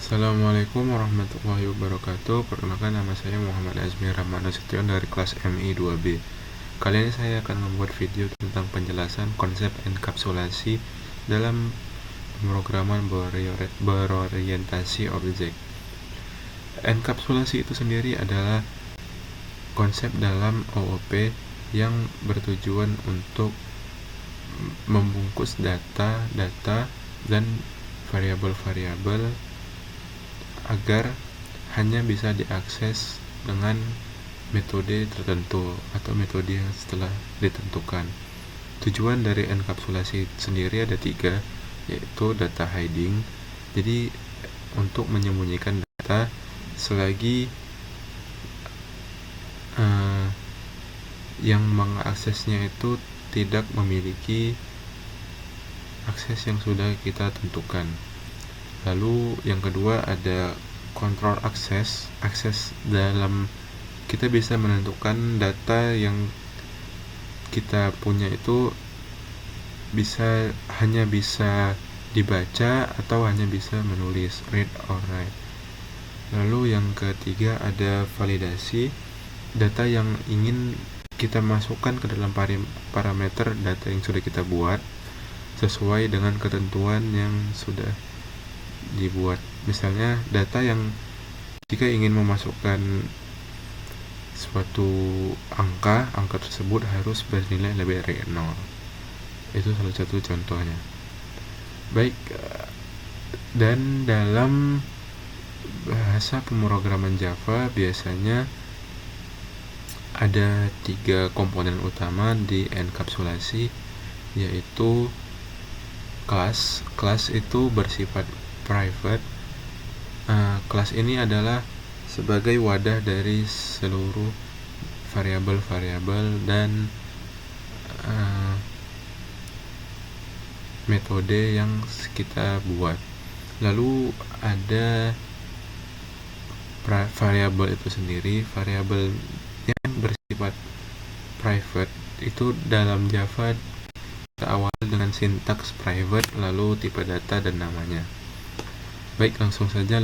Assalamualaikum warahmatullahi wabarakatuh. Perkenalkan, nama saya Muhammad Azmi Rahman Nasution dari kelas MI 2B. Kali ini saya akan membuat video tentang penjelasan konsep enkapsulasi dalam pemrograman berorientasi objek. Enkapsulasi itu sendiri adalah konsep dalam OOP yang bertujuan untuk membungkus data dan variabel-variabel agar hanya bisa diakses dengan metode tertentu atau metode yang setelah ditentukan. Tujuan dari enkapsulasi sendiri ada 3, yaitu data hiding. Jadi untuk menyembunyikan data selagi yang mengaksesnya itu tidak memiliki akses yang sudah kita tentukan. Lalu yang kedua ada control access dalam kita bisa menentukan data yang kita punya itu hanya bisa dibaca atau hanya bisa menulis, read or write. Lalu yang ketiga ada validasi, data yang ingin kita masukkan ke dalam parameter data yang sudah kita buat sesuai dengan ketentuan yang sudah dibuat. Misalnya data yang jika ingin memasukkan suatu angka tersebut harus bernilai lebih dari 0. Itu salah satu contohnya. Baik, dan dalam bahasa pemrograman Java biasanya ada 3 komponen utama di enkapsulasi, yaitu kelas. Kelas itu bersifat private. Kelas ini adalah sebagai wadah dari seluruh variabel-variabel dan metode yang kita buat. Lalu ada variabel itu sendiri. Variabel yang bersifat private itu dalam Java awal dengan sintaks private, lalu tipe data dan namanya. Baik, langsung saja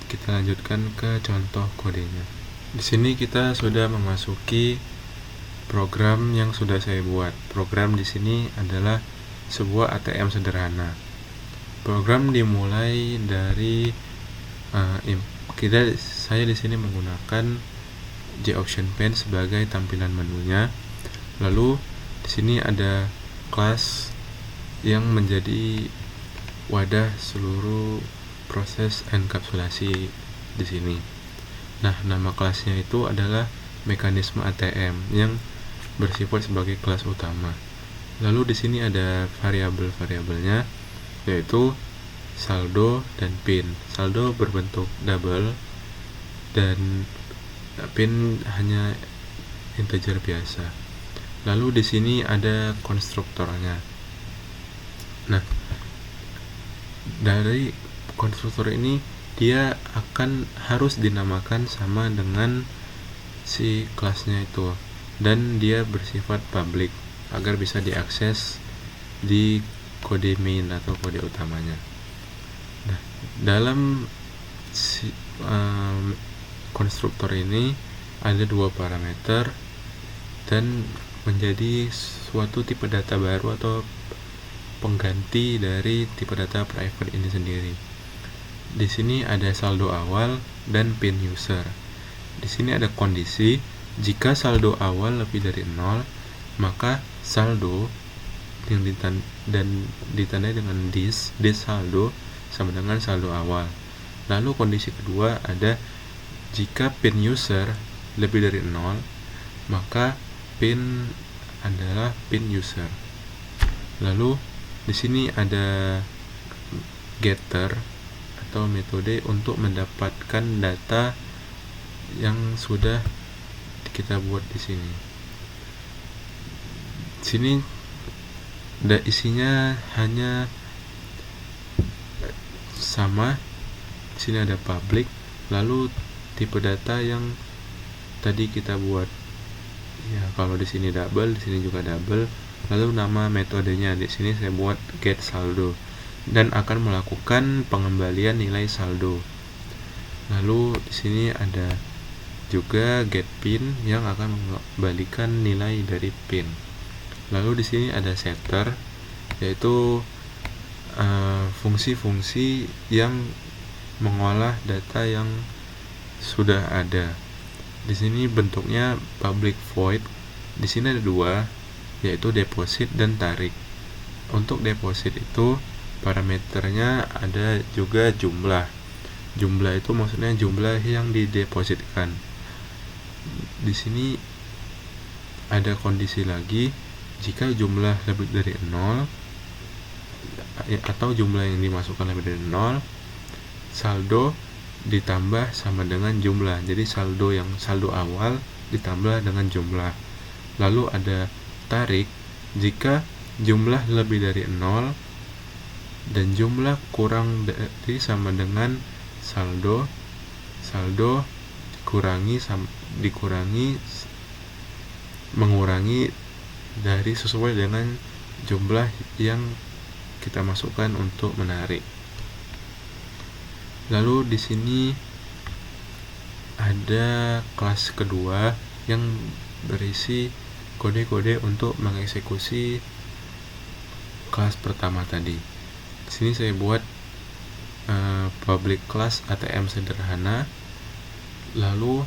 kita lanjutkan ke contoh kodenya. Di sini kita sudah memasuki program yang sudah saya buat. Program di sini adalah sebuah ATM sederhana. Program dimulai dari saya di sini menggunakan JOptionPane sebagai tampilan menunya. Lalu di sini ada kelas yang menjadi wadah seluruh proses enkapsulasi di sini. Nah, nama kelasnya itu adalah mekanisme ATM yang bersifat sebagai kelas utama. Lalu di sini ada variabel-variabelnya, yaitu saldo dan pin. Saldo berbentuk double dan pin hanya integer biasa. Lalu di sini ada konstruktornya. Nah, dari konstruktor ini dia harus dinamakan sama dengan si kelasnya itu, dan dia bersifat public agar bisa diakses di kode main atau kode utamanya. Nah, dalam konstruktor ini ada 2 parameter dan menjadi suatu tipe data baru atau pengganti dari tipe data private ini sendiri. Di sini ada saldo awal dan pin user. Di sini ada kondisi, jika saldo awal lebih dari 0, maka saldo yang ditandai dengan this saldo sama dengan saldo awal. Lalu kondisi kedua ada jika pin user lebih dari 0, maka pin adalah pin user. Lalu di sini ada getter atau metode untuk mendapatkan data yang sudah kita buat di sini. Sini isinya hanya sama. Di sini ada public, lalu tipe data yang tadi kita buat. Ya, kalau di sini double, di sini juga double. Lalu nama metodenya di sini saya buat get saldo. dan akan melakukan pengembalian nilai saldo. Lalu di sini ada juga get pin yang akan mengembalikan nilai dari pin. Lalu di sini ada setter, yaitu fungsi-fungsi yang mengolah data yang sudah ada. Di sini bentuknya public void. Di sini ada dua, yaitu deposit dan tarik. Untuk deposit itu parameternya ada juga jumlah. Jumlah itu maksudnya jumlah yang didepositkan. Di sini ada kondisi lagi, jika jumlah lebih dari 0 atau jumlah yang dimasukkan lebih dari 0, saldo ditambah sama dengan jumlah. Jadi saldo awal ditambah dengan jumlah. Lalu ada tarik, jika jumlah lebih dari 0 dan jumlah kurang dari sama dengan saldo mengurangi dari sesuai dengan jumlah yang kita masukkan untuk menarik. Lalu di sini ada kelas kedua yang berisi kode-kode untuk mengeksekusi kelas pertama tadi. Di sini saya buat public class ATM sederhana. Lalu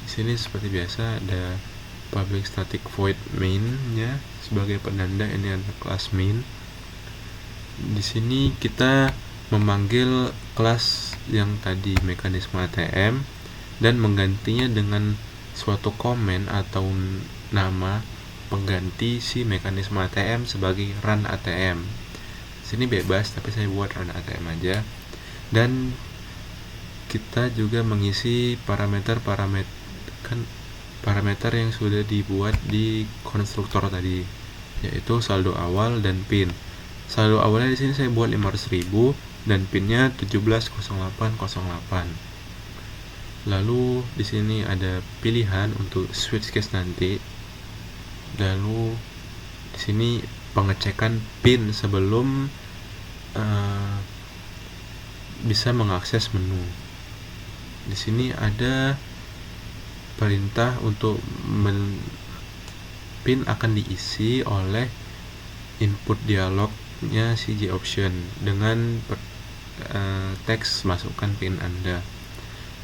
di sini seperti biasa ada public static void main-nya sebagai penanda ini ada kelas main. Di sini kita memanggil kelas yang tadi mekanisme ATM dan menggantinya dengan suatu komen atau nama pengganti si mekanisme ATM sebagai run ATM. Sini bebas, tapi saya buat run ATM aja. Dan kita juga mengisi parameter yang sudah dibuat di konstruktor tadi, yaitu saldo awal dan pin. Saldo awalnya di sini saya buat 500.000 dan pinnya 170808. Lalu di sini ada pilihan untuk switch case nanti. Lalu di sini pengecekan pin sebelum bisa mengakses menu. Di sini ada perintah untuk pin akan diisi oleh input dialognya CG option dengan teks masukkan pin Anda.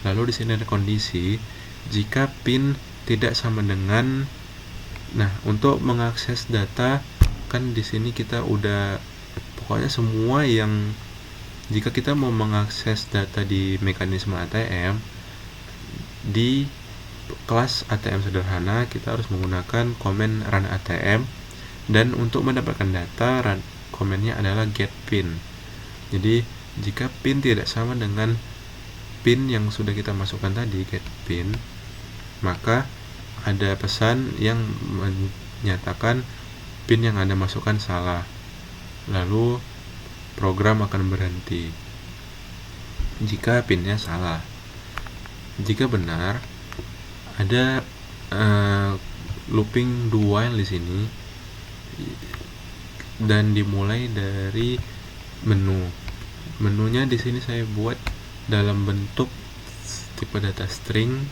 Lalu di sini ada kondisi jika pin tidak sama dengan. Nah, untuk mengakses data kan di sini kita udah pokoknya semua yang jika kita mau mengakses data di mekanisme ATM di kelas ATM sederhana, kita harus menggunakan komen run ATM, dan untuk mendapatkan data komennya adalah get pin. Jadi jika pin tidak sama dengan pin yang sudah kita masukkan tadi, get pin, maka ada pesan yang menyatakan pin yang Anda masukkan salah. Lalu program akan berhenti jika pinnya salah. Jika benar, ada looping do while di sini dan dimulai dari menu. Menunya di sini saya buat dalam bentuk tipe data string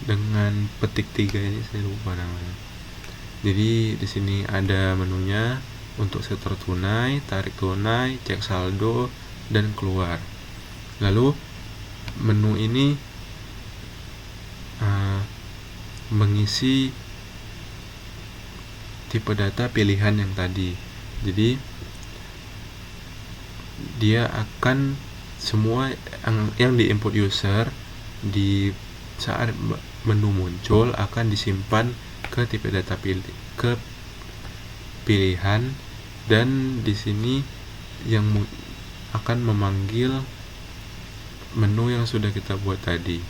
dengan petik 3 ini, saya lupa namanya. Jadi di sini ada menunya untuk setor tunai, tarik tunai, cek saldo, dan keluar. Lalu menu ini mengisi tipe data pilihan yang tadi. Jadi dia akan semua yang diinput user di saat menu muncul akan disimpan ke tipe data pilihan, dan di sini yang akan memanggil menu yang sudah kita buat tadi.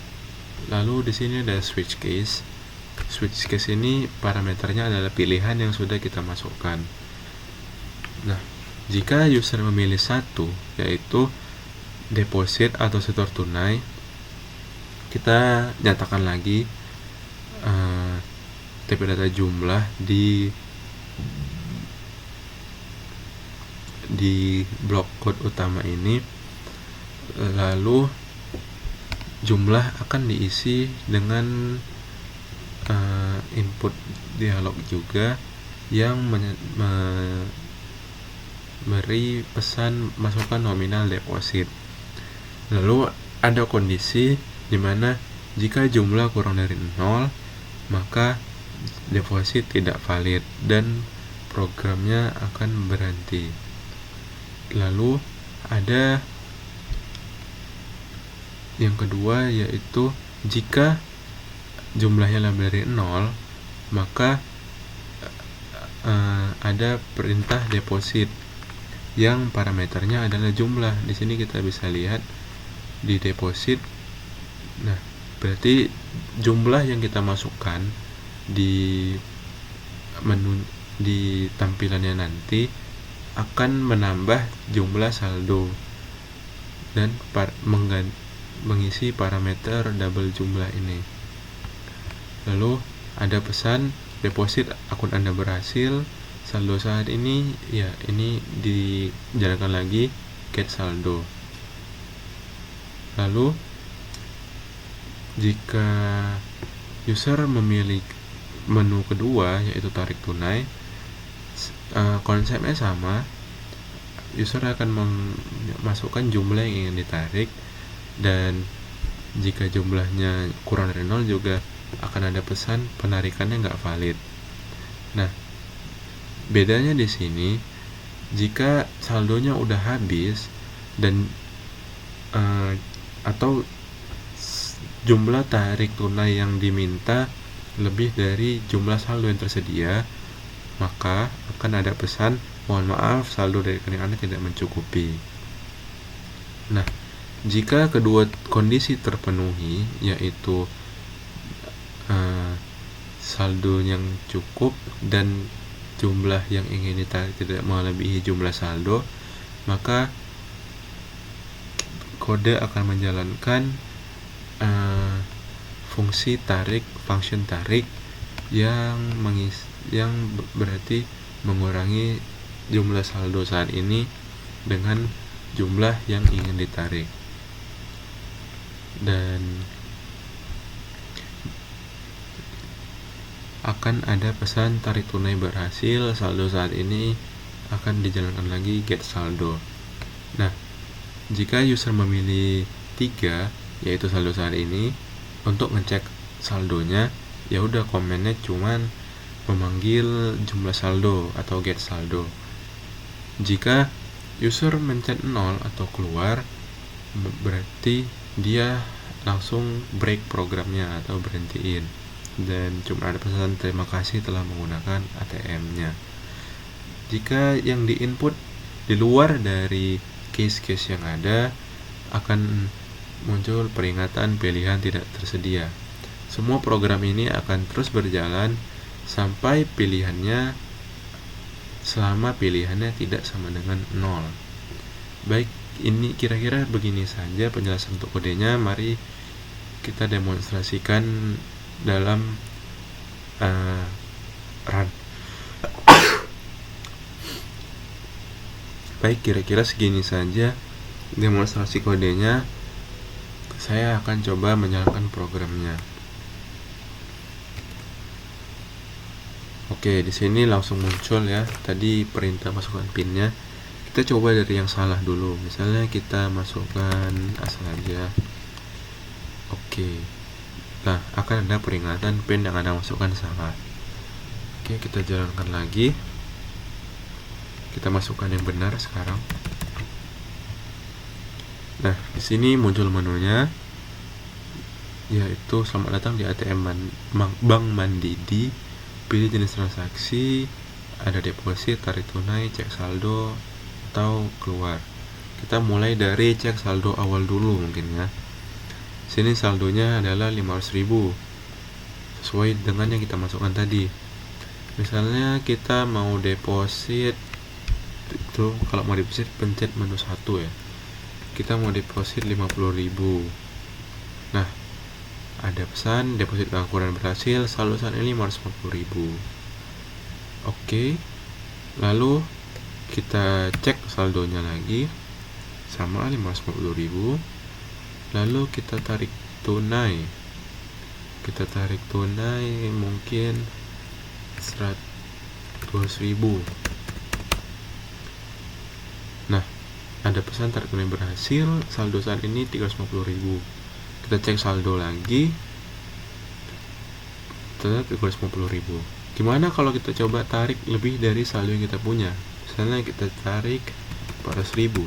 Lalu di sini ada switch case. Switch case ini parameternya adalah pilihan yang sudah kita masukkan. Nah, jika user memilih satu, yaitu deposit atau setor tunai, kita nyatakan lagi tipe data jumlah di blok code utama ini, lalu jumlah akan diisi dengan input dialog juga yang memberi pesan masukkan nominal deposit. Lalu ada kondisi di mana jika jumlah kurang dari 0, maka deposit tidak valid dan programnya akan berhenti. Lalu ada yang kedua, yaitu jika jumlahnya lebih dari 0, maka ada perintah deposit yang parameternya adalah jumlah. Di sini kita bisa lihat di deposit. Nah, berarti jumlah yang kita masukkan di menu di tampilannya nanti akan menambah jumlah saldo dan mengisi parameter double jumlah ini. Lalu ada pesan deposit akun Anda berhasil, saldo saat ini ya ini dijalankan lagi get saldo. Lalu jika user memilih menu kedua yaitu tarik tunai, konsepnya sama. User akan memasukkan jumlah yang ingin ditarik, dan jika jumlahnya kurang dari 0 juga akan ada pesan penarikannya nggak valid. Nah, bedanya di sini jika saldonya udah habis dan atau jumlah tarik tunai yang diminta lebih dari jumlah saldo yang tersedia, maka akan ada pesan mohon maaf saldo dari rekening Anda tidak mencukupi. Nah, jika kedua kondisi terpenuhi, yaitu saldo yang cukup dan jumlah yang ingin ditarik tidak melebihi jumlah saldo, maka kode akan menjalankan fungsi tarik, function tarik yang berarti mengurangi jumlah saldo saat ini dengan jumlah yang ingin ditarik. Dan akan ada pesan tarik tunai berhasil, saldo saat ini akan dijalankan lagi get saldo. Nah, jika user memilih 3 yaitu saldo saat ini, untuk ngecek saldonya ya udah komennya cuman memanggil jumlah saldo atau get saldo. Jika user mencet 0 atau keluar, berarti dia langsung break programnya atau berhentiin, dan cuma ada pesan terima kasih telah menggunakan ATM-nya. Jika yang diinput di luar dari case-case yang ada, akan muncul peringatan pilihan tidak tersedia. Semua program ini akan terus berjalan sampai pilihannya, selama pilihannya tidak sama dengan 0. Baik, ini kira-kira begini saja penjelasan untuk kodenya. Mari kita demonstrasikan dalam run. Baik, kira-kira segini saja demonstrasi kodenya. Saya akan coba menjalankan programnya. Oke, di sini langsung muncul ya tadi perintah masukkan pinnya. Kita coba dari yang salah dulu. Misalnya kita masukkan asal aja. Oke. Nah, akan ada peringatan pin yang Anda masukkan salah. Oke, kita jalankan lagi. Kita masukkan yang benar sekarang. Nah, di sini muncul menunya, yaitu selamat datang di ATM Bank Mandiri. Pilih jenis transaksi, ada deposit, tarik tunai, cek saldo, atau keluar. Kita mulai dari cek saldo awal dulu mungkin ya. Sini saldonya adalah 500.000 sesuai dengan yang kita masukkan tadi. Misalnya kita mau deposit, itu kalau mau deposit pencet menu 1 ya. Kita mau deposit 50.000. Nah, ada pesan deposit angkuran berhasil, saldo saat ini 550.000. Oke. Lalu Kita cek saldonya lagi, sama 550.000. Lalu kita tarik tunai. Kita tarik tunai mungkin 100.000. Nah, ada pesan tarik tunai berhasil, saldo saat ini 350.000. Kita cek saldo lagi, tetap 350.000. Gimana kalau kita coba tarik lebih dari saldo yang kita punya? Misalnya kita tarik 400.000,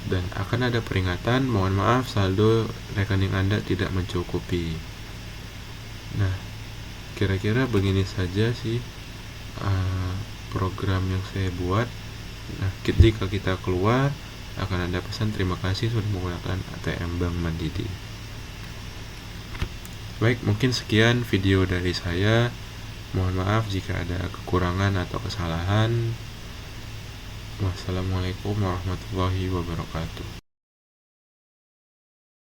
dan akan ada peringatan, mohon maaf saldo rekening Anda tidak mencukupi. Nah, kira-kira begini saja sih program yang saya buat. Nah, jika kita keluar, akan ada pesan terima kasih sudah menggunakan ATM Bank Mandiri. Baik, mungkin sekian video dari saya. Mohon maaf jika ada kekurangan atau kesalahan. Wassalamualaikum warahmatullahi wabarakatuh.